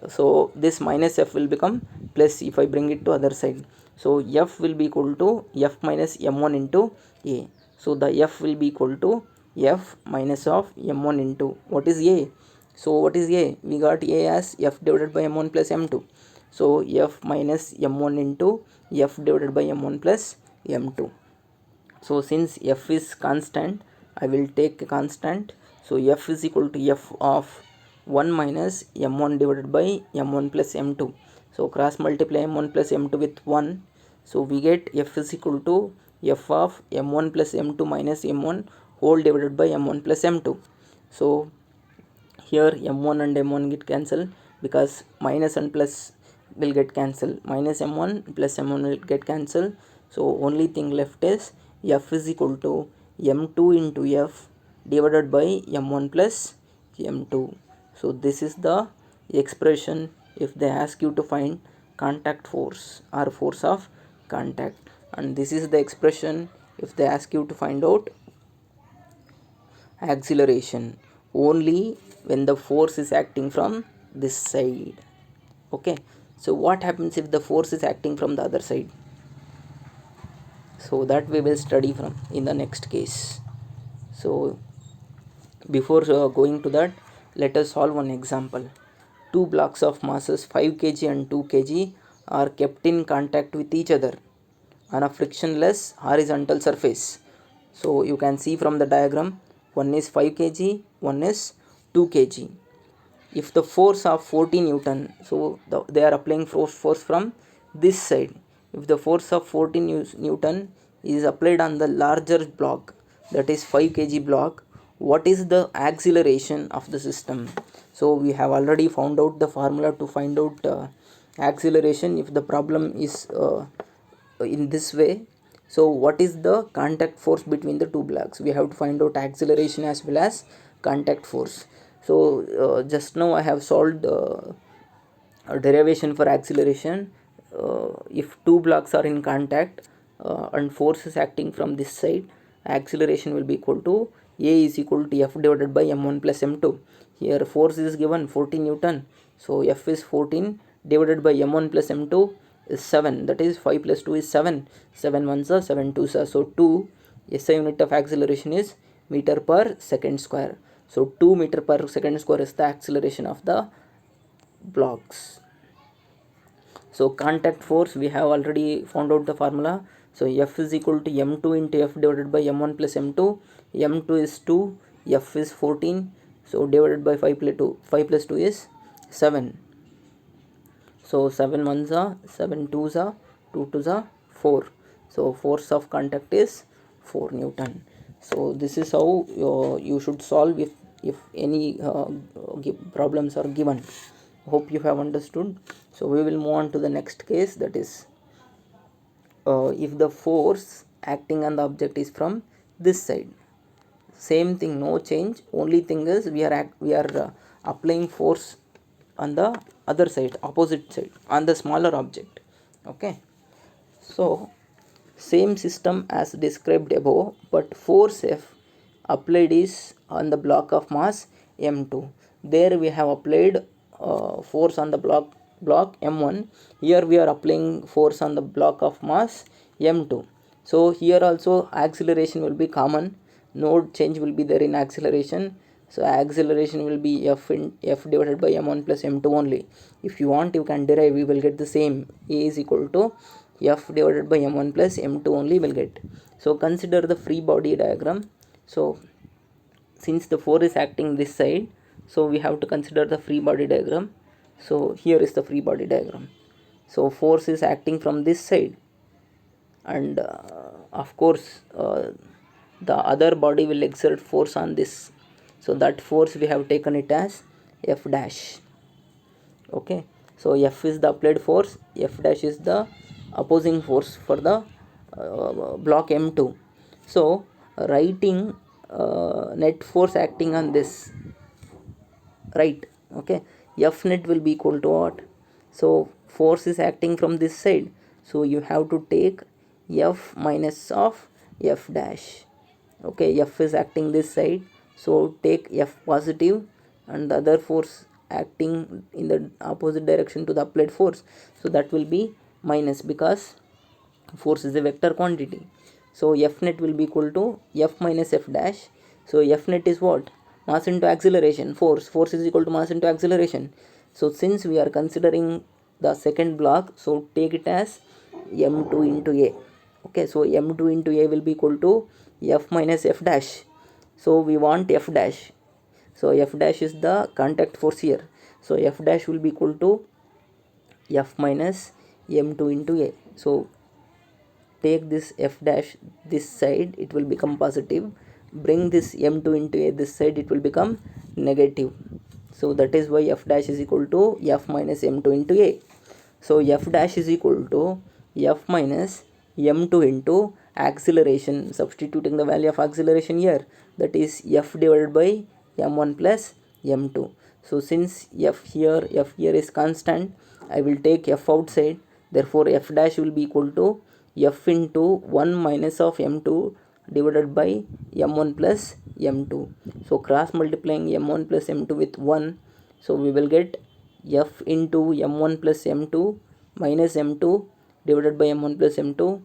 S1: So this minus f will become plus if I bring it to other side. So F will be equal to F minus m1 into A. So the F will be equal to F minus of m1 into, what is A? So what is A? We got A as F divided by m1 plus m2. So F minus m1 into F divided by m1 plus m2. So since F is constant, I will take a constant. So F is equal to F of 1 minus m1 divided by m1 plus m2. So cross multiply m1 plus m2 with 1. So we get F is equal to F of m1 plus m2 minus m1 whole divided by m1 plus m2. So here m1 and m1 get cancelled because minus and plus will get cancelled. Minus m1 plus m1 will get cancelled. So only thing left is F is equal to m2 into F divided by m1 plus m2. So this is the expression if they ask you to find contact force or force of contact, and this is the expression if they ask you to find out acceleration only when the force is acting from this side. Okay, so what happens if the force is acting from the other side? So that we will study from in the next case. So before going to that, let us solve one example. Two blocks of masses 5 kg and 2 kg are kept in contact with each other on a frictionless horizontal surface. So you can see from the diagram, one is 5 kg, one is 2 kg. If the force of 40 Newton, so they are applying force from this side. If the force of 40 Newton is applied on the larger block, that is 5 kg block, what is the acceleration of the system? So we have already found out the formula to find out acceleration if the problem is in this way. So what is the contact force between the two blocks? We have to find out acceleration as well as contact force. So just now I have solved a derivation for acceleration. If two blocks are in contact and force is acting from this side, acceleration will be equal to A is equal to F divided by m1 plus m2. Here force is given 14 Newton, so F is 14 divided by m1 plus m2 is 7, that is 5 plus 2 is 7, 7 ones are 7 2s are, so 2 SI unit of acceleration is meter per second square. So 2 meter per second square is the acceleration of the blocks. So contact force we have already found out the formula. So F is equal to m2 into F divided by m1 plus m2. m2 is 2, F is 14, so divided by 5 plus 2, 5 plus 2 is 7. So 7 ones are 7 twos are 2 twos are 4. So force of contact is 4 Newton. So this is how you should solve if any problems are given. Hope you have understood. So we will move on to the next case, that is if the force acting on the object is from this side. Same thing, no change, only thing is we are applying force on the other side, opposite side, on the smaller object. Okay, so same system as described above, but force F applied is on the block of mass m2. There we have applied force on the block m1. Here we are applying force on the block of mass m2. So here also acceleration will be common, no change will be there in acceleration. So acceleration will be F divided by m1 plus m2 only. If you want, you can derive, we will get the same. A is equal to F divided by m1 plus m2 only will get. So consider the free body diagram. So since the force is acting this side, so we have to consider the free body diagram. So here is the free body diagram. So force is acting from this side, and of course the other body will exert force on this, so that force we have taken it as F dash. Okay, so F is the applied force, F dash is the opposing force for the block m2. So writing net force acting on this, right? Okay, F net will be equal to what? So force is acting from this side, so you have to take F minus of F dash. Okay, F is acting this side, so take F positive, and the other force acting in the opposite direction to the applied force, so that will be minus, because force is a vector quantity. So F net will be equal to F minus F dash. So F net is what? Mass into acceleration, force is equal to mass into acceleration. So since we are considering the second block, so take it as m2 into A. Okay, so m2 into A will be equal to F minus F dash. So we want F dash, so F dash is the contact force here, so F dash will be equal to F minus m2 into A. So take this F dash this side, it will become positive, bring this m2 into A this side, it will become negative. So that is why F dash is equal to F minus m2 into A. So F dash is equal to F minus m2 into acceleration, substituting the value of acceleration here, that is f divided by m1 plus m2. So since f here is constant, I will take f outside, therefore f dash will be equal to f into 1 minus of m2 divided by m1 plus m2. So cross multiplying m1 plus m2 with 1, so we will get f into m1 plus m2 minus m2 divided by m1 plus m2,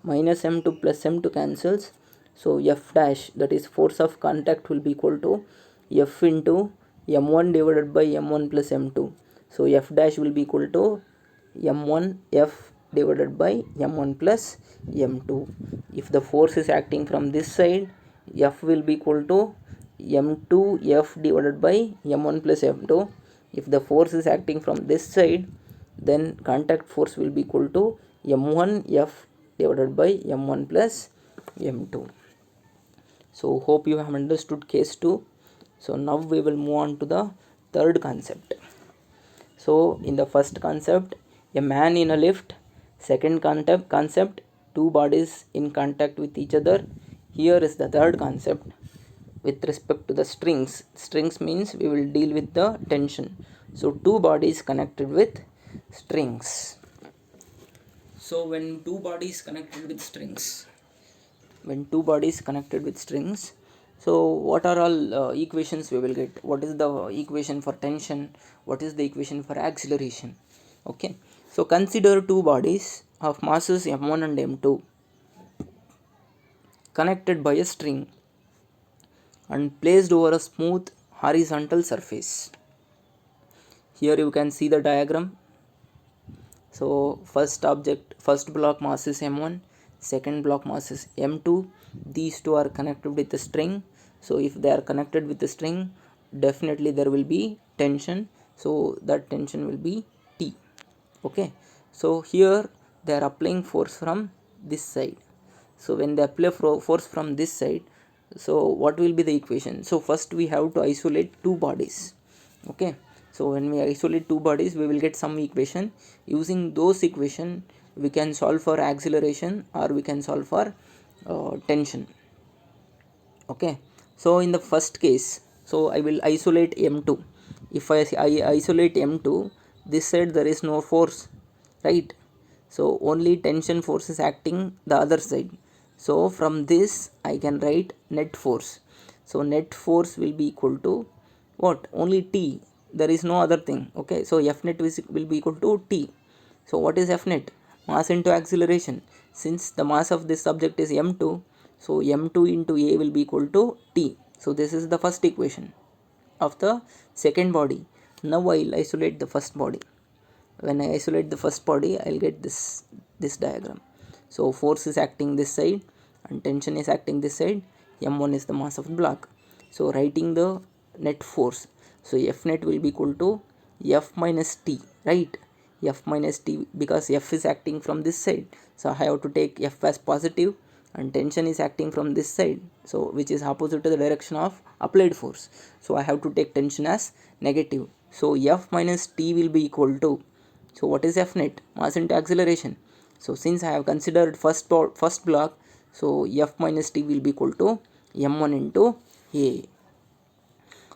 S1: minus m2 plus m2 cancels, so f dash, that is force of contact, will be equal to f into m1 divided by m1 plus m2. So f dash will be equal to m1 f divided by m1 plus m2. If the force is acting from this side, f will be equal to m2 f divided by m1 plus m2. If the force is acting from this side, then contact force will be equal to m1 f divided by m1 plus m2. So hope you have understood case 2. So now we will move on to the third concept. So in the first concept, a man in a lift. Second concept, two bodies in contact with each other. Here is the third concept with respect to the strings. Strings means we will deal with the tension. So two bodies connected with strings. So when two bodies connected with strings, so what are all equations we will get? What is the equation for tension? What is the equation for acceleration? Okay, so consider two bodies of masses m1 and m2 connected by a string and placed over a smooth horizontal surface. Here you can see the diagram. So first block mass is m1, second block mass is m2. These two are connected with a string. So if they are connected with a string, definitely there will be tension. So that tension will be T. Okay, so here they are applying force from this side. So when they apply force from this side, so what will be the equation? So first we have to isolate two bodies. Okay, so when we isolate two bodies, we will get some equation. Using those equation, we can solve for acceleration or we can solve for tension. Okay, so in the first case, so I will isolate m2. If I isolate m2, this side there is no force, right? So only tension force is acting the other side. So from this I can write net force. So net force will be equal to what? Only T. There is no other thing. Okay, so F net will be equal to T. So what is F net? Mass into acceleration. Since the mass of this object is m2, so m2 into a will be equal to T. So this is the first equation of the second body. Now I'll isolate the first body. When I isolate the first body, I'll get this diagram. So force is acting this side and tension is acting this side. m1 is the mass of the block. So writing the net force, so F net will be equal to F minus T, right? F minus T, because F is acting from this side, so I have to take F as positive, and tension is acting from this side, so which is opposite to the direction of applied force, so I have to take tension as negative. So F minus T will be equal to, so what is F net? Mass into acceleration. So since I have considered first block, so F minus T will be equal to m1 into a.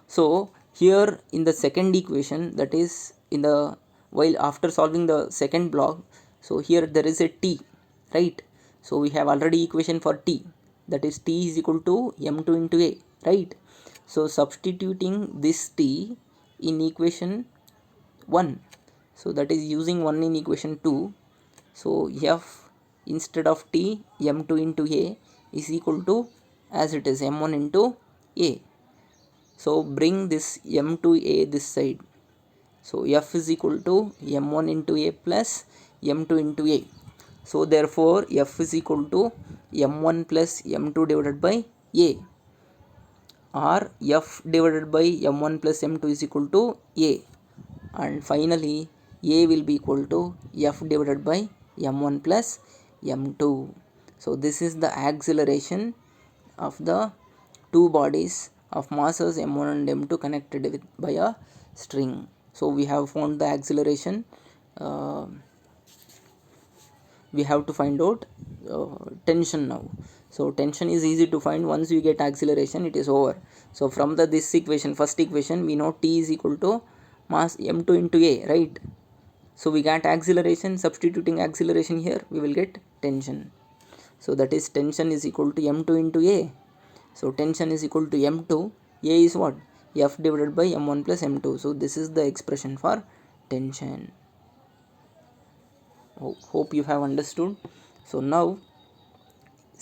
S1: So here in the second equation, that is in the, while after solving the second block, so here there is a T, right? So we have already equation for T, that is T is equal to m2 into a, right? So substituting this T in equation 1, so that is using 1 in equation 2, so F instead of T, m2 into a is equal to, as it is, m1 into a. So bring this m2a this side. So F is equal to m1 into a plus m2 into a. So therefore F is equal to m1 plus m2 divided by a, or F divided by m1 plus m2 is equal to a, and finally a will be equal to F divided by m1 plus m2. So this is the acceleration of the two bodies of masses m1 and m2 connected by a string. So we have found the acceleration. We have to find out tension now. So tension is easy to find. Once you get acceleration, it is over. So from this equation, first equation, we know T is equal to mass m2 into a, right? So we got acceleration. Substituting acceleration here, we will get tension. So that is tension is equal to m2 into a. So tension is equal to m2. A is what? F divided by m1 plus m2. So this is the expression for tension. Hope you have understood. So now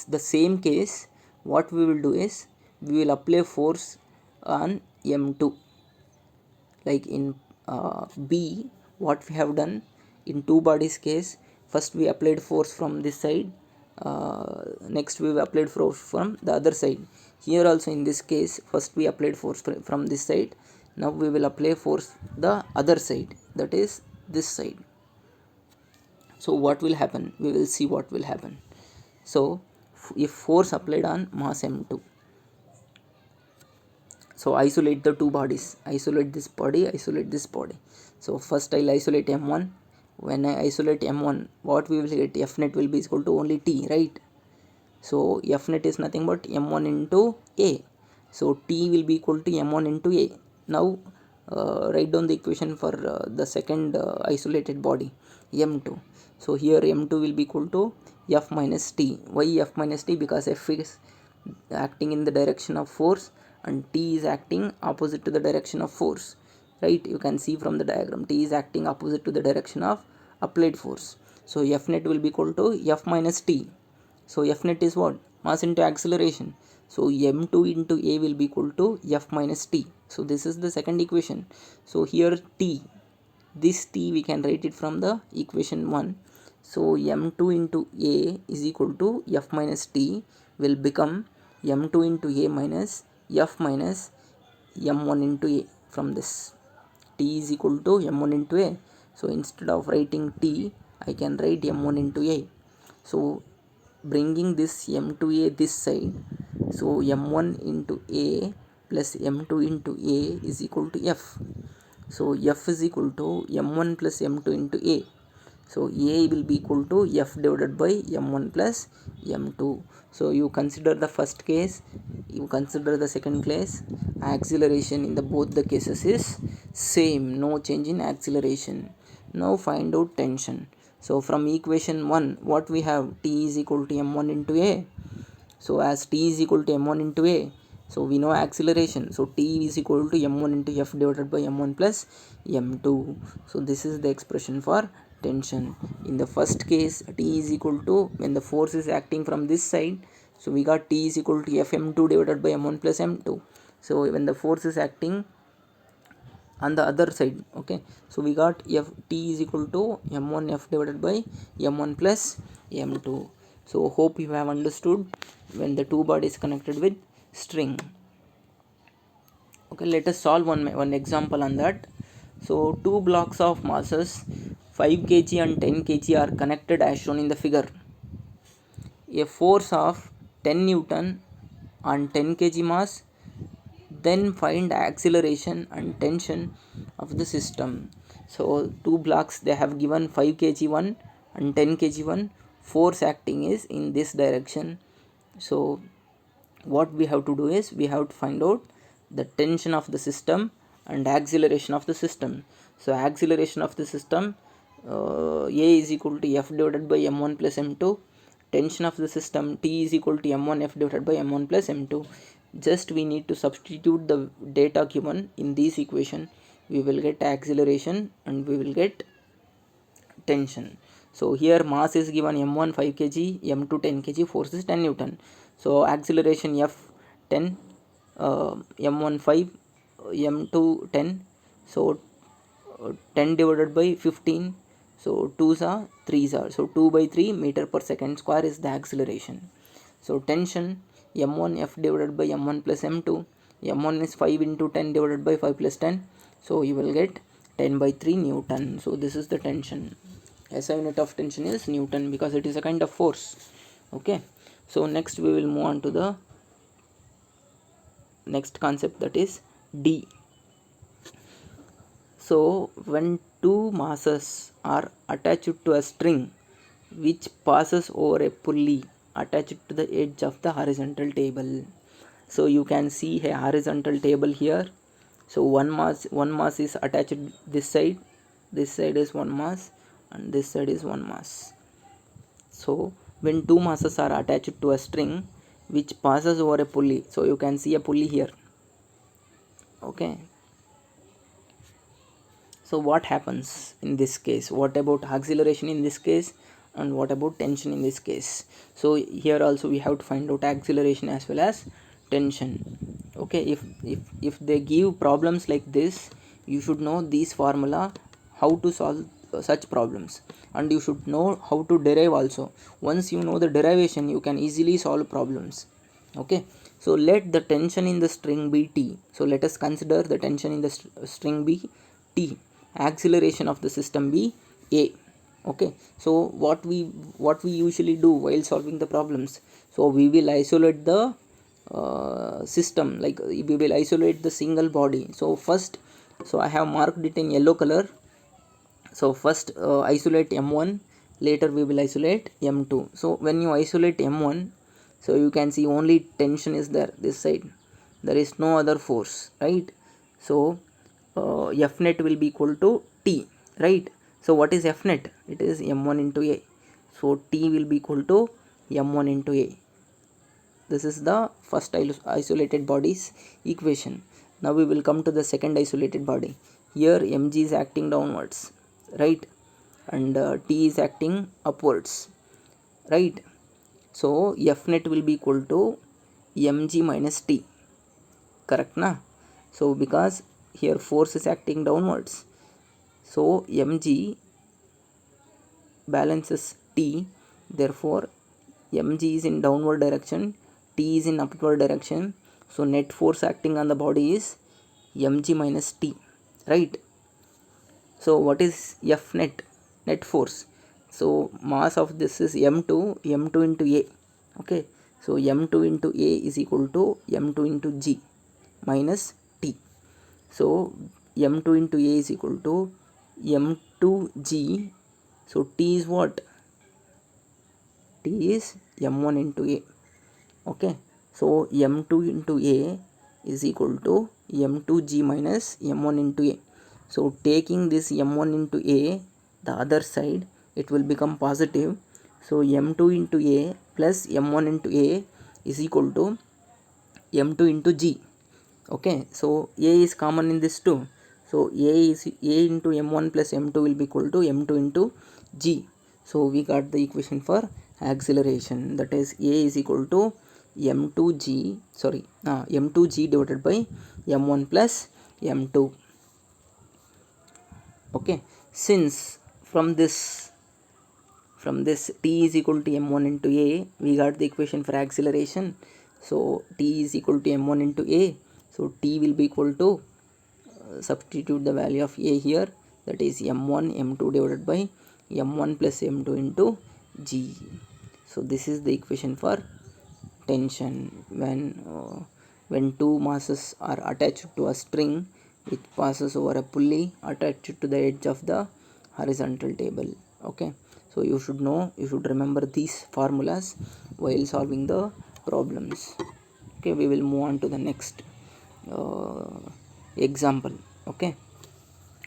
S1: the same case, what we will do is we will apply force on m2. Like in B, what we have done in two bodies case, first we applied force from this side, next we applied force from the other side. Here also in this case, first we applied force from this side, now we will apply force the other side, that is this side. So what will happen? We will see what will happen. So if force applied on mass m2, so isolate the two bodies, isolate this body, isolate this body. So first I'll isolate m1. When I isolate m1, what we will get? F net will be equal to only T, right? So F net is nothing but m1 into a. So T will be equal to m1 into a. Now write down the equation for the second isolated body, m2. So here m2 will be equal to F minus T. Why F minus T? Because F is acting in the direction of force and T is acting opposite to the direction of force, right? You can see from the diagram, T is acting opposite to the direction of applied force. So F net will be equal to F minus T. So F net is what? Mass into acceleration. So m2 into a will be equal to F minus T. So this is the second equation. So here T, this T we can write it from the equation 1. So m2 into a is equal to F minus T will become m2 into a minus F minus m1 into a. From this, T is equal to m1 into a. So instead of writing T, I can write m1 into a. So bringing this m2a this side, so m1 into a plus m2 into a is equal to F. So F is equal to m1 plus m2 into a. So a will be equal to F divided by m1 plus m2. So you consider the first case, you consider the second case, acceleration in the both the cases is same, no change in acceleration. Now find out tension. So from equation 1, what we have? T is equal to m1 into a. So as T is equal to m1 into a, so we know acceleration. So T is equal to m1 into F divided by m1 plus m2. So this is the expression for tension. In the first case, T is equal to, when the force is acting from this side, so we got T is equal to Fm2 divided by m1 plus m2. So when the force is acting on the other side, okay, so we got T is equal to m1 F divided by m1 plus m2. So hope you have understood when the two bodies connected with string. Okay, let us solve one example on that. So two blocks of masses 5 kg and 10 kg are connected as shown in the figure. A force of 10 Newton on 10 kg mass, then find acceleration and tension of the system. So two blocks, they have given 5 kg one and 10 kg one. Force acting is in this direction. So what we have to do is we have to find out the tension of the system and acceleration of the system. So acceleration of the system, a is equal to F divided by m1 plus m2. Tension of the system, T is equal to m1 F divided by m1 plus m2. Just we need to substitute the data given in this equation. We will get acceleration and we will get tension. So here mass is given m1 5 kg, m2 10 kg, force is 10 Newton. So acceleration F 10, m1 5, m2 10. So 10 divided by 15. So 2s are 3s are. So 2 by 3 meter per second square is the acceleration. So tension m1 F divided by m1 plus m2. m1 is 5 into 10 divided by 5 plus 10. So you will get 10 by 3 Newton. So this is the tension. SI unit of tension is Newton because it is a kind of force. Okay. So next we will move on to the next concept, that is D. So when two masses are attached to a string, which passes over a pulley attached to the edge of the horizontal table. So you can see a horizontal table here. So one mass is attached this side is one mass, and this side is one mass. So when two masses are attached to a string which passes over a pulley, so you can see a pulley here. Okay, so what happens in this case? What about acceleration in this case, and what about tension in this case? So here also we have to find out acceleration as well as tension. Okay, if they give problems like this, you should know these formula, how to solve such problems, and you should know how to derive also. Once you know the derivation, you can easily solve problems. Okay, so let the tension in the string be T. So let us consider the tension in the string be T, acceleration of the system be A. Okay, so what we usually do while solving the problems, so we will isolate the system, like we will isolate the single body. So first, so I have marked it in yellow color. So first isolate m1, later we will isolate m2. So when you isolate m1, so you can see only tension is there this side, there is no other force, right? So F net will be equal to T, right? So what is F net? It is m1 into A. So T will be equal to m1 into A. This is the first isolated body's equation. Now we will come to the second isolated body. Here mg is acting downwards, right? And T is acting upwards, right? So F net will be equal to mg minus T, correct na? So because here force is acting downwards, so mg balances T, therefore mg is in downward direction, T is in upward direction. So net force acting on the body is mg minus T, right? So what is F net? Net force. So mass of this is m2 into A. Okay, so m2 into A is equal to m2 into G minus T. So m2 into A is equal to m2G. So T is what? T is m1 into A. Okay, so m2 into A is equal to m2G minus m1 into A. So taking this m1 into A, the other side, it will become positive. So m2 into A plus m1 into A is equal to m2 into G. Okay, so A is common in this too. So A into m1 plus m2 will be equal to m2 into G. So we got the equation for acceleration, that is A is equal to m2g divided by m1 plus m2. Okay, since from this T is equal to m1 into A, we got the equation for acceleration. So T is equal to m1 into A, so T will be equal to substitute the value of A here, that is m1 m2 divided by m1 plus m2 into G. So this is the equation for tension when two masses are attached to a string which passes over a pulley attached to the edge of the horizontal table. Okay, so you should remember these formulas while solving the problems. Okay, we will move on to the next example. Okay,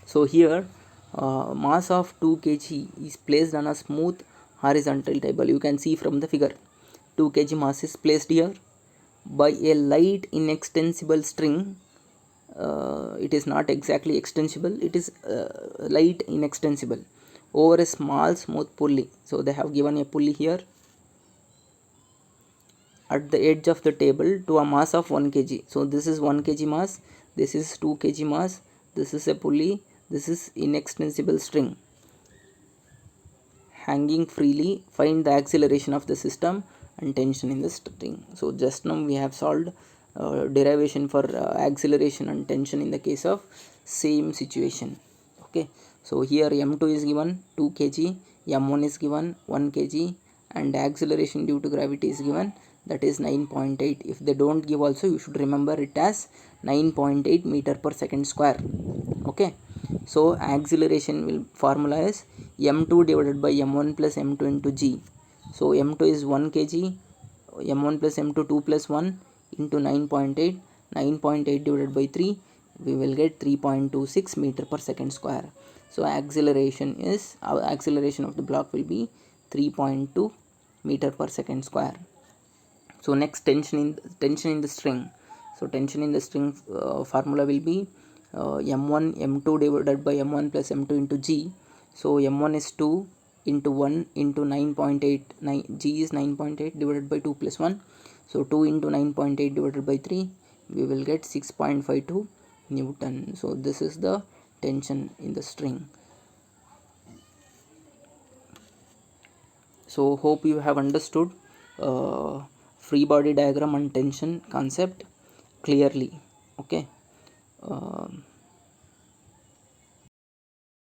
S1: so here mass of 2 kg is placed on a smooth horizontal table. You can see from the figure 2 kg mass is placed here by a light inextensible string. It is not exactly extensible, it is light inextensible over a small smooth pulley. So they have given a pulley here at the edge of the table to a mass of 1 kg. So this is 1 kg mass, this is 2 kg mass, this is a pulley, this is inextensible string hanging freely. Find the acceleration of the system and tension in the string. So just now we have solved derivation for acceleration and tension in the case of same situation. Okay, so here m2 is given 2 kg, m1 is given 1 kg, and acceleration due to gravity is given, that is 9.8. If they don't give also, you should remember it as 9.8 meter per second square. Okay, So acceleration will formula is m2 divided by m1 plus m2 into g. So m2 is 1 kg, m1 plus m2 2 plus 1 into 9.8, 9.8 divided by 3, we will get 3.26 meter per second square. So acceleration of the block will be 3.2 meter per second square. So next, tension in the string. So tension in the string formula will be m1 m2 divided by m1 plus m2 into g. So m1 is 2 into 1 into 9.8, g is 9.8 divided by 2 plus 1. So 2 into 9.8 divided by 3, we will get 6.52 Newton. So this is the tension in the string. So hope you have understood free body diagram and tension concept clearly. Okay.